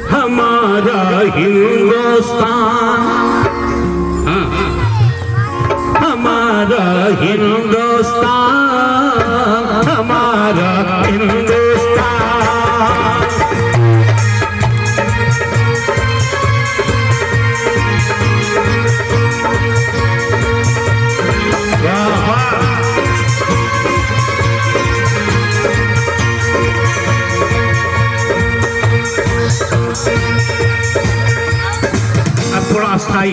हमारा हिंदुस्तान, हमारा हिंदुस्तान, हमारा हिंदुस्तान। थोड़ा अस्थाई।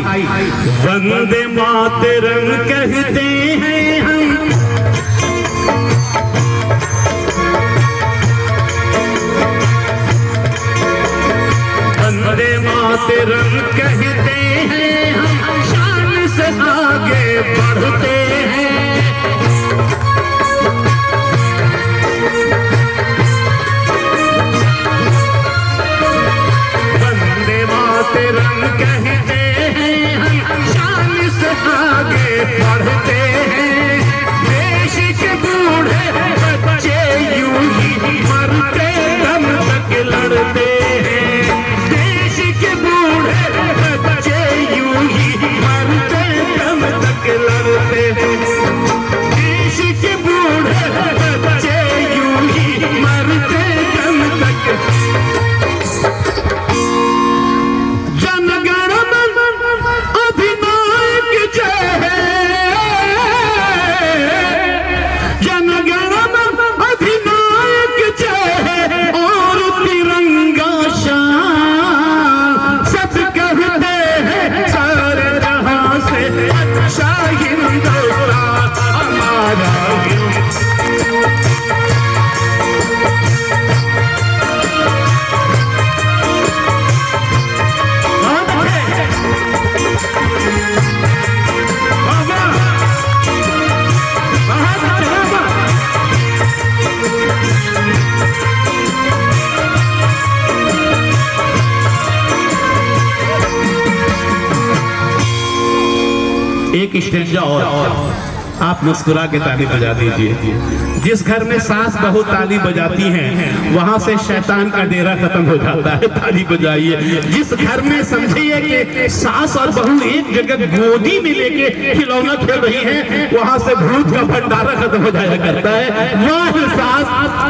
वंदे मातरम कहते हैं हम, वंदे मातरम कहते हैं हम, शान से आगे बढ़ते हैं। वंदे मातरम कहते हैं हम, शान से आगे बढ़ते हैं। देश के बूढ़े बच्चे यूं ही मरते दम तक लड़ते हैं। देश के बूढ़े बच्चे यूं ही मरते दम तक लड़ते हैं। देश के बूढ़े बच्चे यूं ही मरते दम तक। एक स्टेंजा और आप मुस्कुरा के ताली बजा दीजिए। जिस घर में सास बहू ताली बजाती हैं वहां से शैतान का डेरा खत्म हो जाता है। ताली बजाइए। जिस घर में समझिए कि सास और बहू एक जगह गोदी में लेके खिलौना खेल रही हैं, वहां से भूत का भंडारा खत्म हो जाया करता है। वाह सास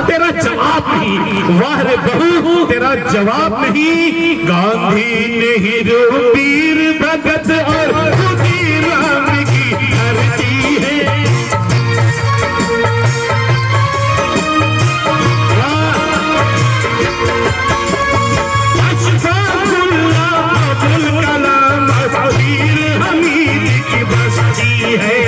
तेरा जवाब नहीं, वाह रे बहू तेरा जवाब नहीं। गांधी नेहरू वीर भगत और राम की धरती है। अब्दुल कलाम वीर हमीद की बस्ती है।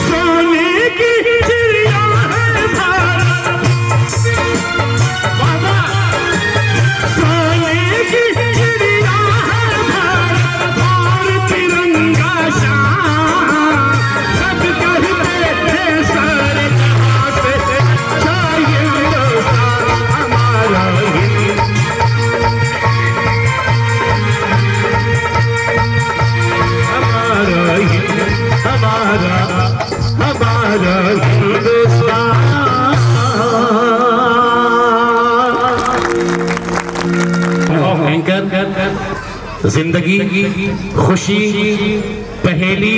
सोने की चिड़िया है भारत, सोने की चिड़िया है भारत और तिरंगा शान। सब कहते हैं सारे जहां से अच्छा हिंदुस्तान हमारा। हमारा हिंदुस्तान। जिंदगी, खुशी, पहेली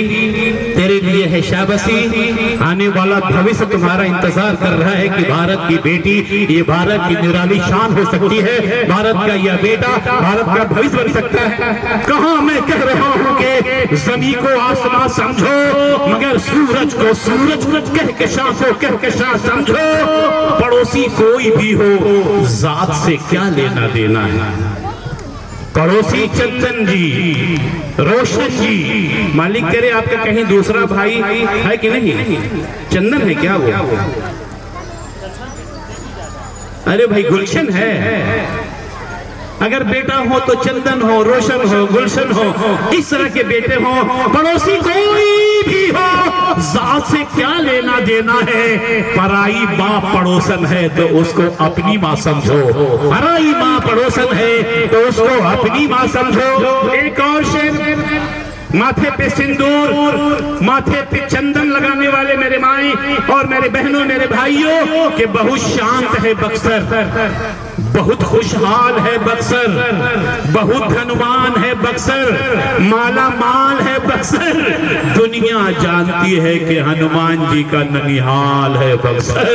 तेरे लिए है शाबाशी। आने वाला भविष्य तुम्हारा इंतजार कर रहा है कि भारत की बेटी ये भारत की निराली शान हो सकती है, भारत का यह बेटा भारत का भविष्य बन सकता है। कहाँ मैं कह रहा हूँ कि जमीन को आसमां समझो मगर सूरज को सूरज कहकशां को कहकशां समझो। पड़ोसी कोई भी हो जात से क्या लेना देना है। पड़ोसी चंदन जी, रोशन जी, मालिक करे आपका कहीं दूसरा भाई है कि नहीं? चंदन है क्या वो? अरे भाई गुलशन है। अगर बेटा हो तो चंदन हो, रोशन हो, गुलशन हो, इस तरह के बेटे हो। पड़ोसी कोई भी हो जात से क्या लेना देना है। पराई माँ पड़ोसन है तो उसको अपनी माँ समझो। पराई माँ पड़ोसन है तो उसको अपनी माँ समझो। एक और शेर, माथे पे सिंदूर, माथे पे चंदन लगाने वाले मेरे माई और मेरे बहनों मेरे भाइयों के बहुत शांत है बक्सर, बहुत खुशहाल है बक्सर, बहुत धनवान है बक्सर, माला माल है बक्सर। दुनिया जानती है कि हनुमान जी का ननिहाल है बक्सर।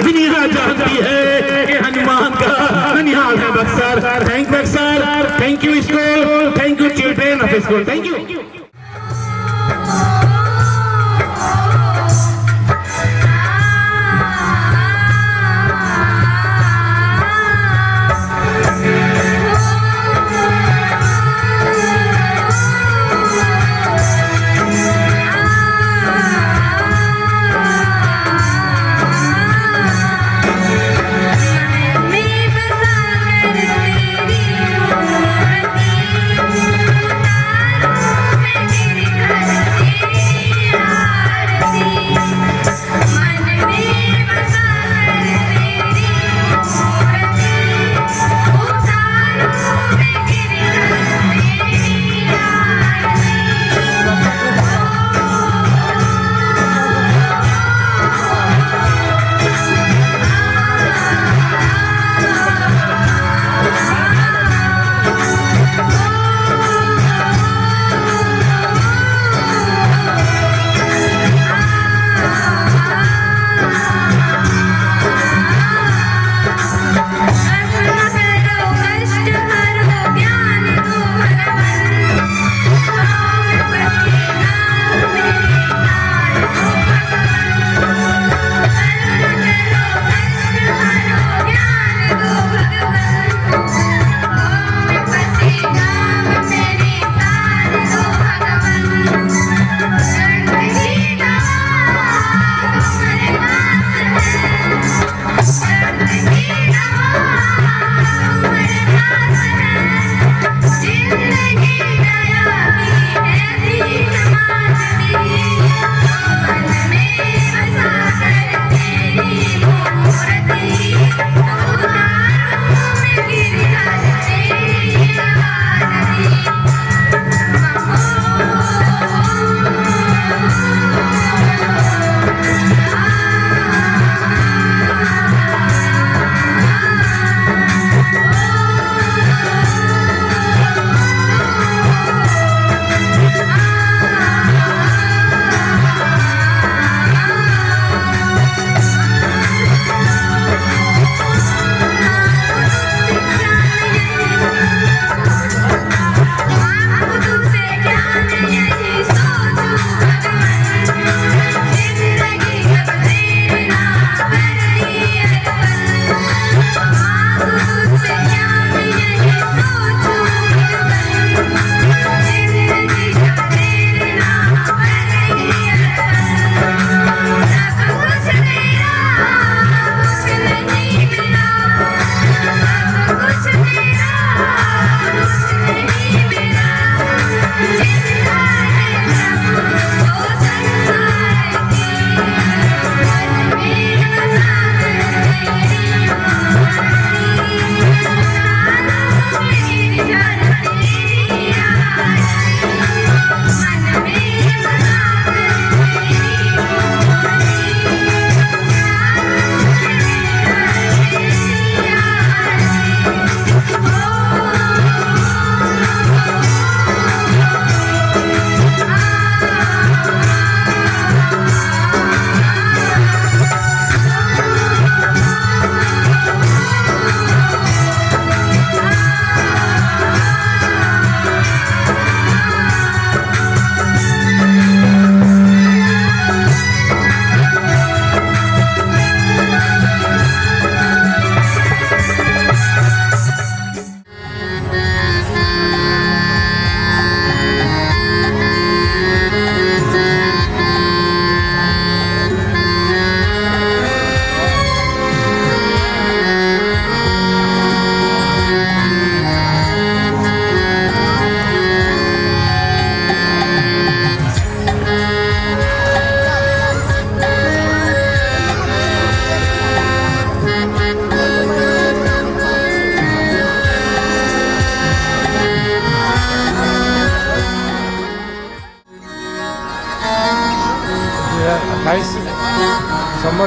दुनिया जानती है कि हनुमान का ननिहाल है Buxar. Thank Buxar, thank you school, thank you children of school, thank you. मैं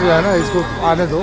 हो जाए ना, इसको आने दो।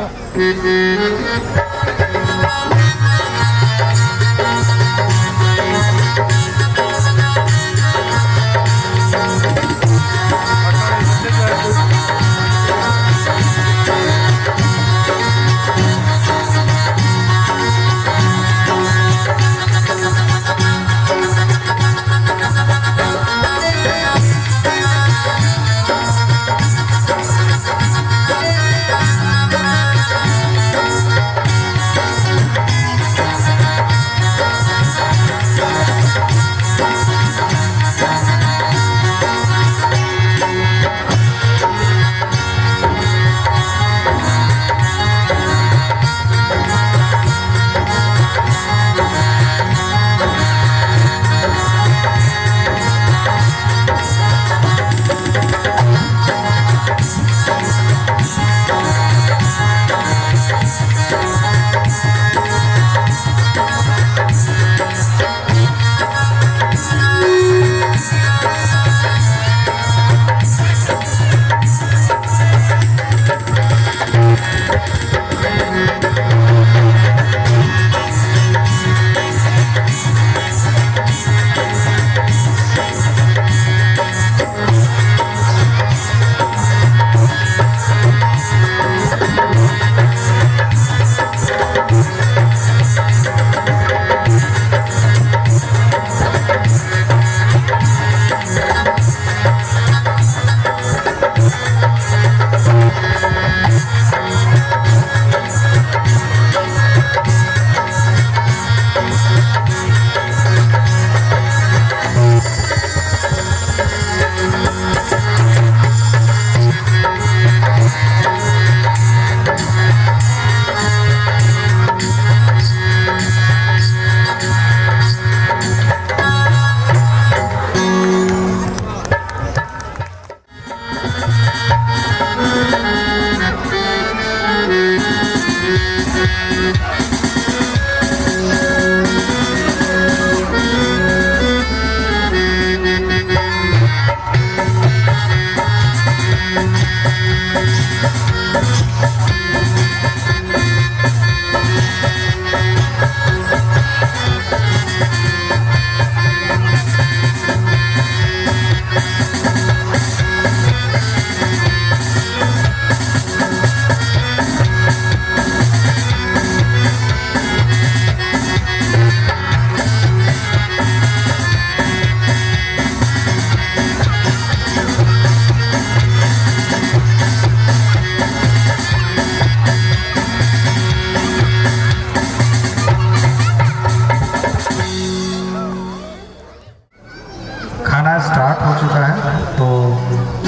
खाना स्टार्ट हो चुका है, तो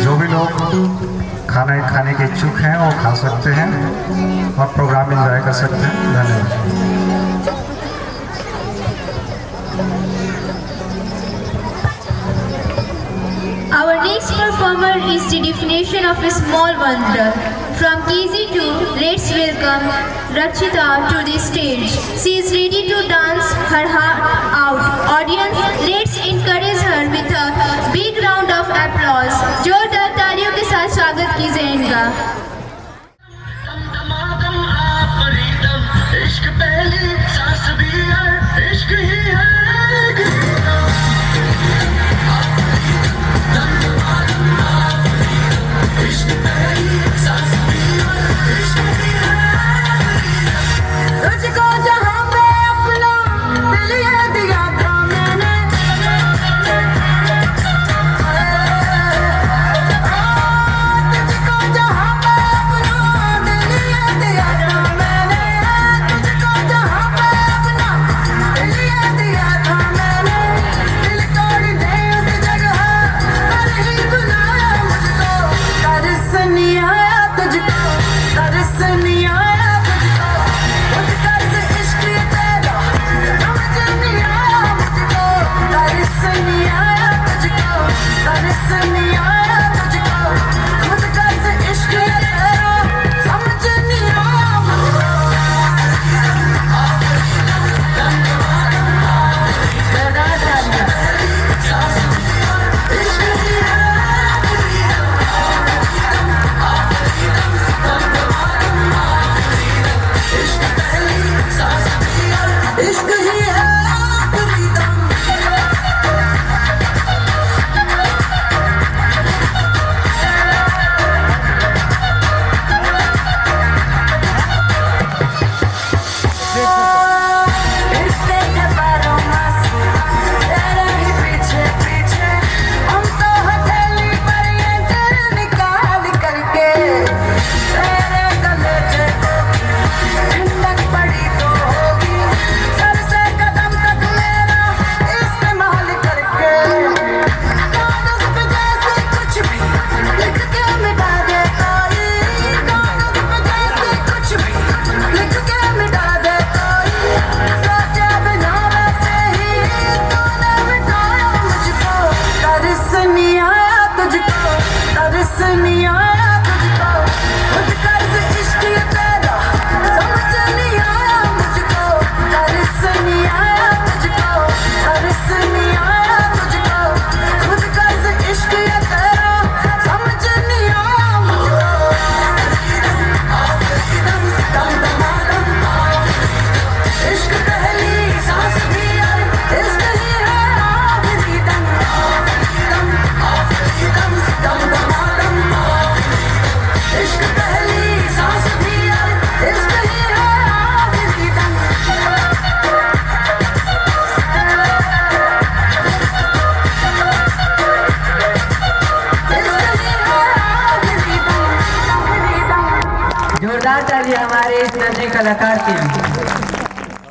जो भी लोग खाना खाने के इच्छुक हैं वो खा सकते हैं और प्रोग्राम एंजॉय कर सकते हैं। धन्यवाद। Our next performer is the definition of a small wonder. From KG2, let's welcome Rakshita to the stage. She is ready to dance her heart out. Audience, let's encourage her with a big round of applause. जोरदार तालियों के साथ स्वागत कीजिए इनका। इश्क पहली सांस भी है, इश्क ही है। तुझको जहाँ पे अपना दिल ये दिया था मैंने, जोरदार ताली हमारे इस नन्हे कलाकार के लिए।